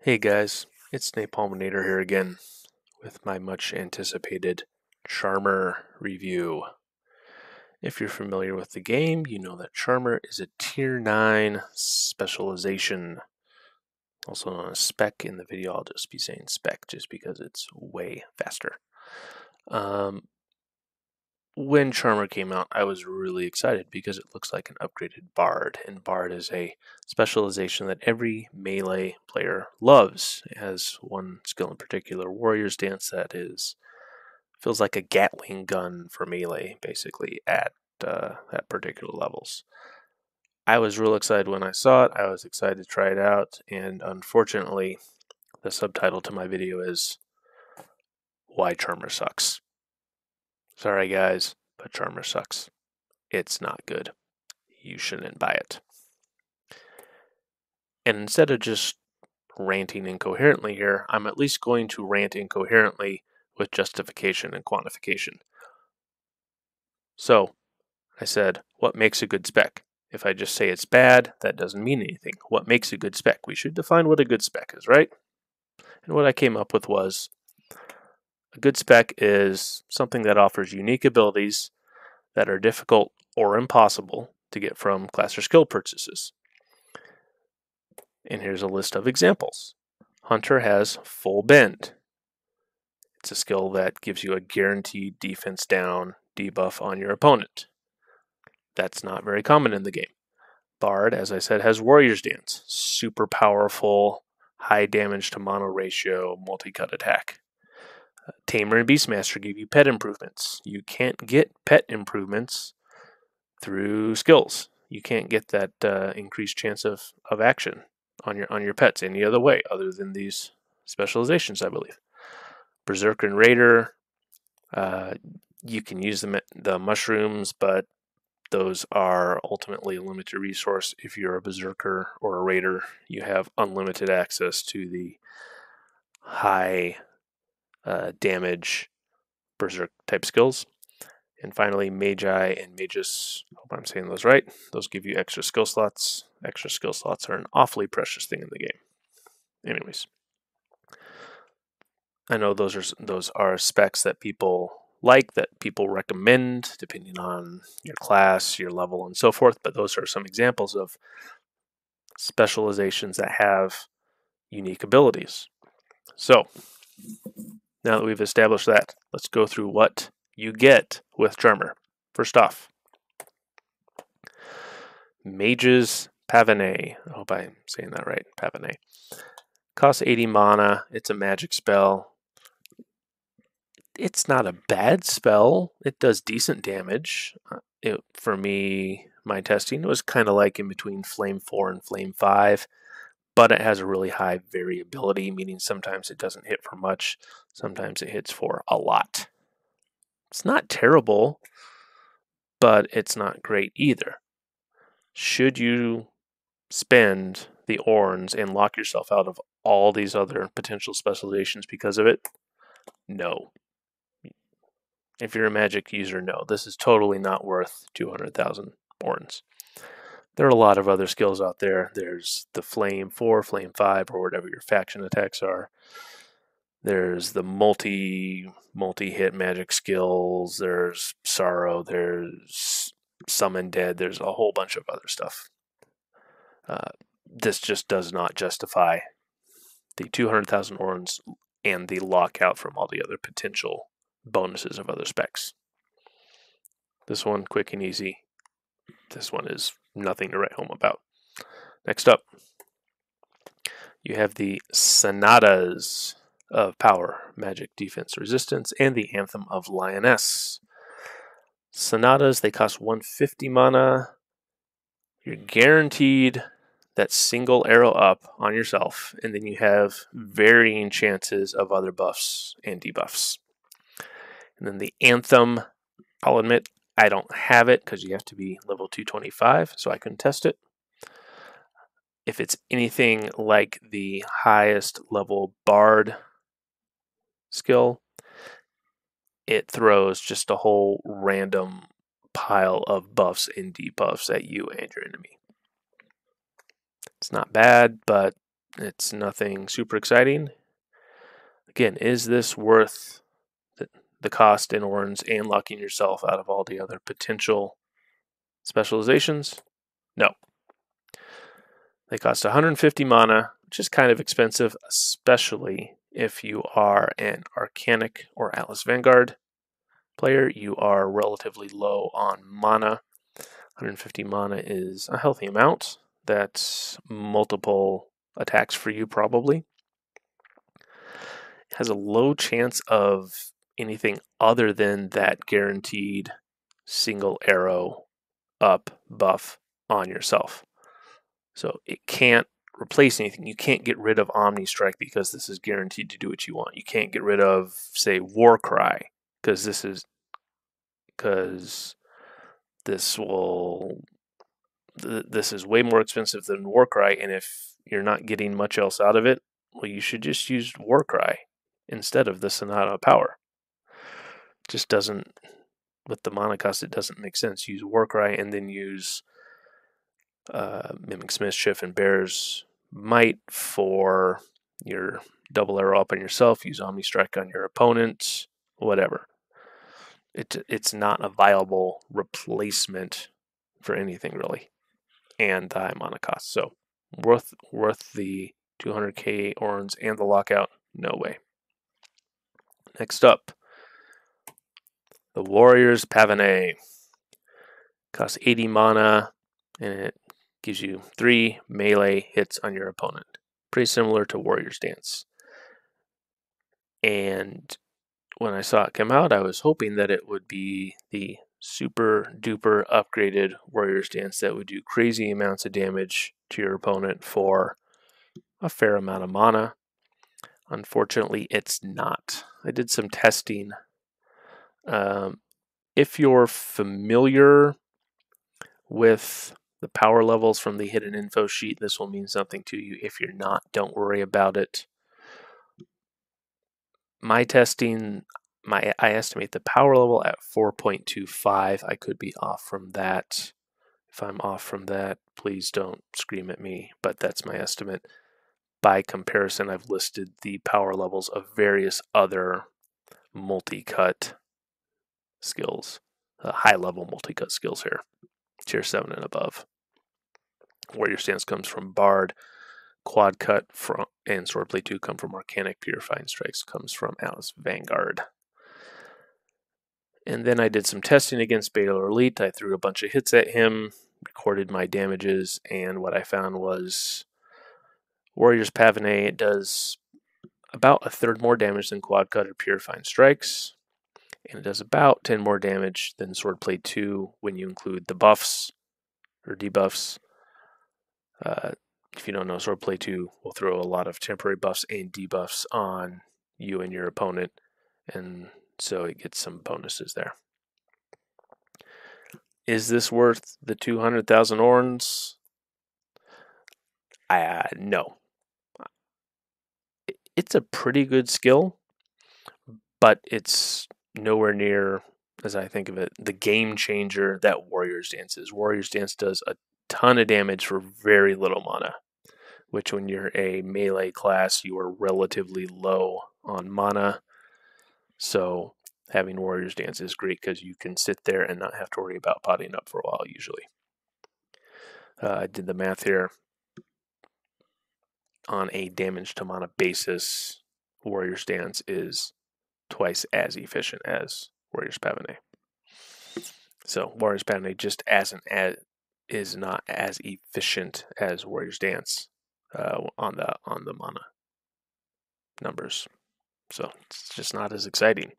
Hey guys, it's Napalminator here again with my much anticipated Charmer review. If you're familiar with the game, you know that Charmer is a tier 9 specialization, also known as spec. In the video I'll just be saying spec just because it's way faster. When Charmer came out, I was really excited because it looks like an upgraded Bard, and Bard is a specialization that every melee player loves. It has one skill in particular, Warrior's Dance, that feels like a Gatling gun for melee, basically, at particular levels. I was real excited when I saw it. I was excited to try it out, and unfortunately, the subtitle to my video is Why Charmer Sucks. Sorry guys, but Charmer sucks. It's not good. You shouldn't buy it. And instead of just ranting incoherently here, I'm at least going to rant incoherently with justification and quantification. So, I said, what makes a good spec? If I just say it's bad, that doesn't mean anything. What makes a good spec? We should define what a good spec is, right? And what I came up with was a good spec is something that offers unique abilities that are difficult or impossible to get from class or skill purchases. And here's a list of examples. Hunter has Full Bend. It's a skill that gives you a guaranteed defense down debuff on your opponent. That's not very common in the game. Bard, as I said, has Warrior's Dance. Super powerful, high damage to mono ratio, multi-cut attack. Tamer and Beastmaster give you pet improvements. You can't get pet improvements through skills. You can't get that increased chance of action on your pets any other way other than these specializations, I believe. Berserker and Raider, you can use the mushrooms, but those are ultimately a limited resource. If you're a Berserker or a Raider, you have unlimited access to the high damage Berserk type skills. And finally, Magi and Magus, I hope I'm saying those right, those give you extra skill slots. Extra skill slots are an awfully precious thing in the game. Anyways, I know those are specs that people like, that people recommend, depending on your class, your level, and so forth, but those are some examples of specializations that have unique abilities. So, now that we've established that, let's go through what you get with Charmer. First off, Mage's Pavane. I hope I'm saying that right. Pavane. Costs 80 mana. It's a magic spell. It's not a bad spell. It does decent damage. For me, my testing was kind of like in between Flame 4 and Flame 5, but it has a really high variability, meaning sometimes it doesn't hit for much, sometimes it hits for a lot. It's not terrible, but it's not great either. Should you spend the Orns and lock yourself out of all these other potential specializations because of it? No. If you're a Magic user, no. This is totally not worth 200,000 Orns. There are a lot of other skills out there. There's the Flame 4, Flame 5, or whatever your faction attacks are. There's the multi-hit magic skills. There's Sorrow. There's Summon Dead. There's a whole bunch of other stuff. This just does not justify the 200,000 Orns and the lockout from all the other potential bonuses of other specs. This one, quick and easy. This one is nothing to write home about. Next up, you have the Sonatas of Power, Magic, Defense, Resistance, and the Anthem of Lyonesse. Sonatas, they cost 150 mana. You're guaranteed that single arrow up on yourself, and then you have varying chances of other buffs and debuffs. And then the Anthem, I'll admit, I don't have it because you have to be level 225, so I couldn't test it. If it's anything like the highest level Bard skill, it throws just a whole random pile of buffs and debuffs at you and your enemy. It's not bad, but It's nothing super exciting. Again, is this worth the cost in orange and locking yourself out of all the other potential specializations? No. They cost 150 mana, which is kind of expensive, especially if you are an Arcanic or Atlas Vanguard player. You are relatively low on mana. 150 mana is a healthy amount. That's multiple attacks for you, probably. It has a low chance of anything other than that guaranteed single arrow up buff on yourself. So it can't replace anything. You can't get rid of Omni Strike because this is guaranteed to do what you want. You can't get rid of, say, Warcry because this is way more expensive than Warcry, and if you're not getting much else out of it, well, you should just use Warcry instead of the Sonata power. It just doesn't, with the mana cost, it doesn't make sense. Use Warcry and then use Mimic Mischief and Bear's Might for your double arrow up on yourself. Use Omni Strike on your opponent. Whatever. It's not a viable replacement for anything really, and the high mana cost. So worth the 200k orange and the lockout? No way. Next up, the Warriors Pavane. Costs 80 mana, and it gives you 3 melee hits on your opponent. Pretty similar to Warrior's Dance. And when I saw it come out, I was hoping that it would be the super duper upgraded Warrior's Dance that would do crazy amounts of damage to your opponent for a fair amount of mana. Unfortunately, it's not. I did some testing. If you're familiar with the power levels from the hidden info sheet, this will mean something to you. If you're not, don't worry about it. My testing, I estimate the power level at 4.25. I could be off from that. If I'm off from that, please don't scream at me, but that's my estimate. By comparison, I've listed the power levels of various other multi-cut skills, high-level multi-cut skills here, tier 7 and above. Warrior Stance comes from Bard, Quad Cut and Swordplay 2 come from Arcanic, Purifying Strikes comes from Atlas Vanguard. And then I did some testing against Baylor Elite. I threw a bunch of hits at him, recorded my damages, and what I found was Warriors Pavane does about a third more damage than Quad Cut or Purifying Strikes, and it does about 10 more damage than Swordplay 2 when you include the buffs or debuffs. If you don't know, Swordplay 2 will throw a lot of temporary buffs and debuffs on you and your opponent, and so it gets some bonuses there. Is this worth the 200,000 orns? No. It's a pretty good skill, but it's nowhere near, as I think of it, the game changer that Warrior's Dance is. Warrior's Dance does a ton of damage for very little mana, which when you're a melee class, you are relatively low on mana. So having Warrior's Dance is great because you can sit there and not have to worry about potting up for a while usually. I did the math here. On a damage to mana basis, Warrior's Dance is twice as efficient as Warriors Pavane. So Warriors Pavane just is not as efficient as Warriors Dance on the mana numbers. So it's just not as exciting.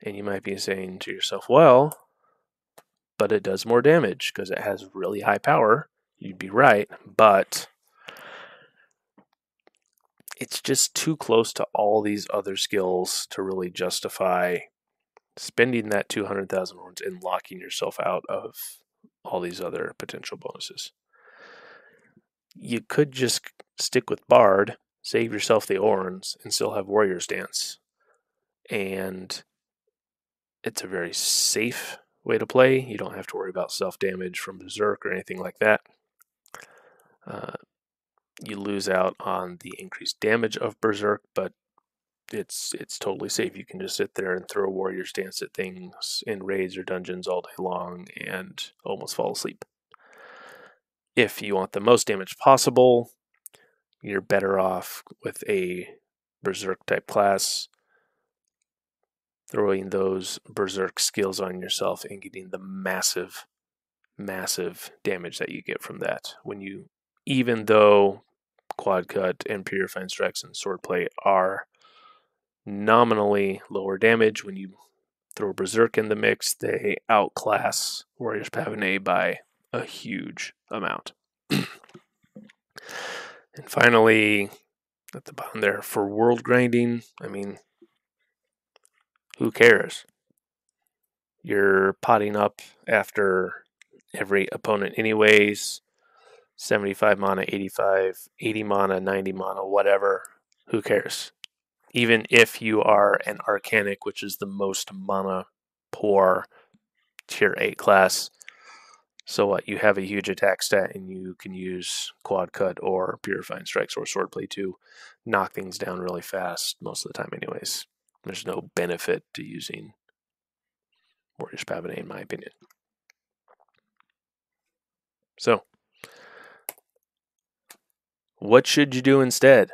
And you might be saying to yourself, well, but it does more damage because it has really high power. You'd be right, but it's just too close to all these other skills to really justify spending that 200,000 orns and locking yourself out of all these other potential bonuses. You could just stick with Bard, save yourself the orns, and still have Warrior's Dance. And it's a very safe way to play. You don't have to worry about self-damage from Berserk or anything like that. You lose out on the increased damage of Berserk, but it's totally safe. You can just sit there and throw Warrior Stance at things in raids or dungeons all day long and almost fall asleep. If you want the most damage possible, you're better off with a Berserk type class, throwing those Berserk skills on yourself and getting the massive damage that you get from that. Even though Quad Cut and Purifying Strikes and Swordplay are nominally lower damage, when you throw Berserk in the mix, they outclass Warriors Pavane by a huge amount. And finally, at the bottom there, for world grinding, I mean, who cares? You're potting up after every opponent anyways. 75 mana, 85, 80 mana, 90 mana, whatever. Who cares? Even if you are an Arcanic, which is the most mana poor tier 8 class, so what? You have a huge attack stat and you can use Quad Cut or Purifying Strikes or Swordplay to knock things down really fast most of the time anyways. There's no benefit to using Warriors Pavane in my opinion. So, what should you do instead?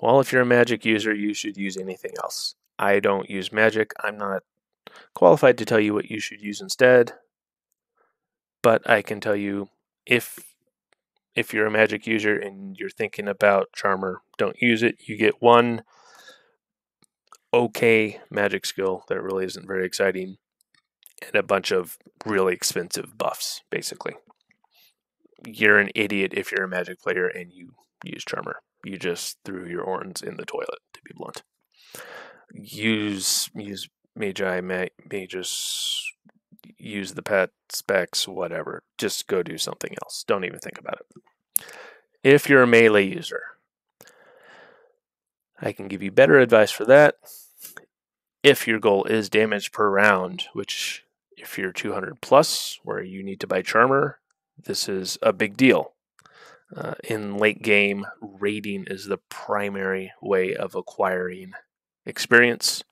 Well, if you're a Magic user, you should use anything else. I don't use Magic. I'm not qualified to tell you what you should use instead. But I can tell you, if you're a Magic user and you're thinking about Charmer, don't use it. You get one okay Magic skill that really isn't very exciting, and a bunch of really expensive buffs, basically. You're an idiot if you're a Magic player and you use Charmer. You just threw your orns in the toilet, to be blunt. Use Magi, Magus, use the pet specs, whatever. Just go do something else. Don't even think about it. If you're a melee user, I can give you better advice for that. If your goal is damage per round, which if you're 200 plus, where you need to buy Charmer, this is a big deal. In late game, raiding is the primary way of acquiring experience.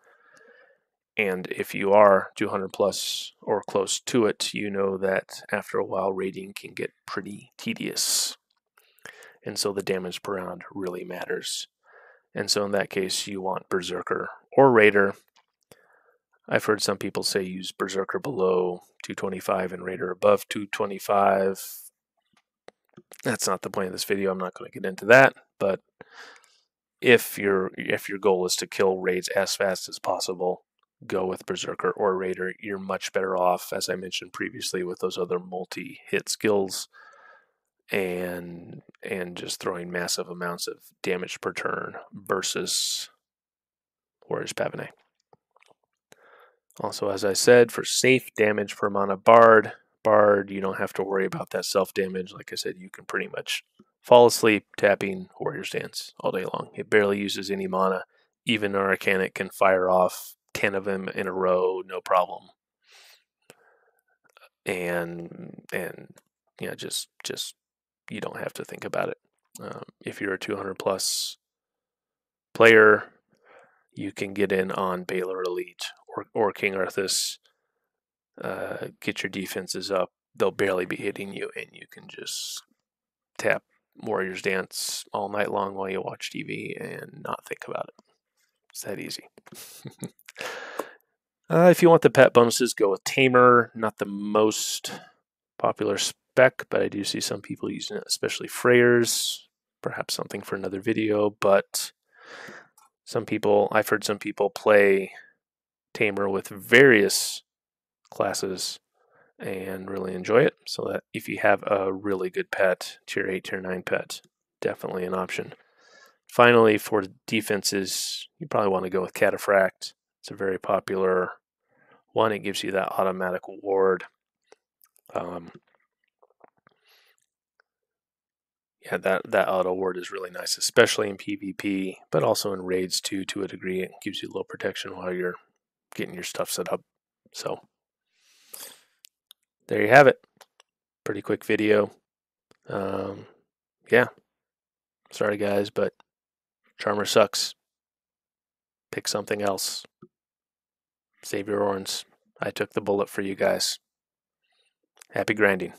And if you are 200 plus or close to it, you know that after a while raiding can get pretty tedious. And so the damage per round really matters. And so in that case, you want Berserker or Raider. I've heard some people say use Berserker below 225 and Raider above 225. That's not the point of this video. I'm not going to get into that. But if your goal is to kill raids as fast as possible, go with Berserker or Raider. You're much better off, as I mentioned previously, with those other multi-hit skills and just throwing massive amounts of damage per turn versus Warriors Pavane. Also, as I said, for safe damage per mana Bard, you don't have to worry about that self-damage. Like I said, you can pretty much fall asleep tapping Warrior Stance all day long. It barely uses any mana. Even an Arcanic can fire off 10 of them in a row, no problem. And yeah, just you don't have to think about it. If you're a 200 plus player, you can get in on Baylor Elite or King Arthas. Get your defenses up. They'll barely be hitting you, and you can just tap Warriors Dance all night long while you watch TV and not think about it. It's that easy. If you want the pet bonuses, go with Tamer. Not the most popular spec, but I do see some people using it, especially Freyers. Perhaps something for another video, but I've heard some people play Tamer with various classes and really enjoy it. So that if you have a really good pet, tier 8, tier 9 pet, definitely an option. Finally, for defenses, you probably want to go with Cataphract. It's a very popular one. It gives you that automatic ward. Yeah, that auto ward is really nice, especially in PvP, but also in raids too, to a degree. It gives you a little protection while you're getting your stuff set up. So there you have it. Pretty quick video. yeah, sorry guys, but Charmer sucks. Pick something else. Save your orns. I took the bullet for you guys. Happy grinding.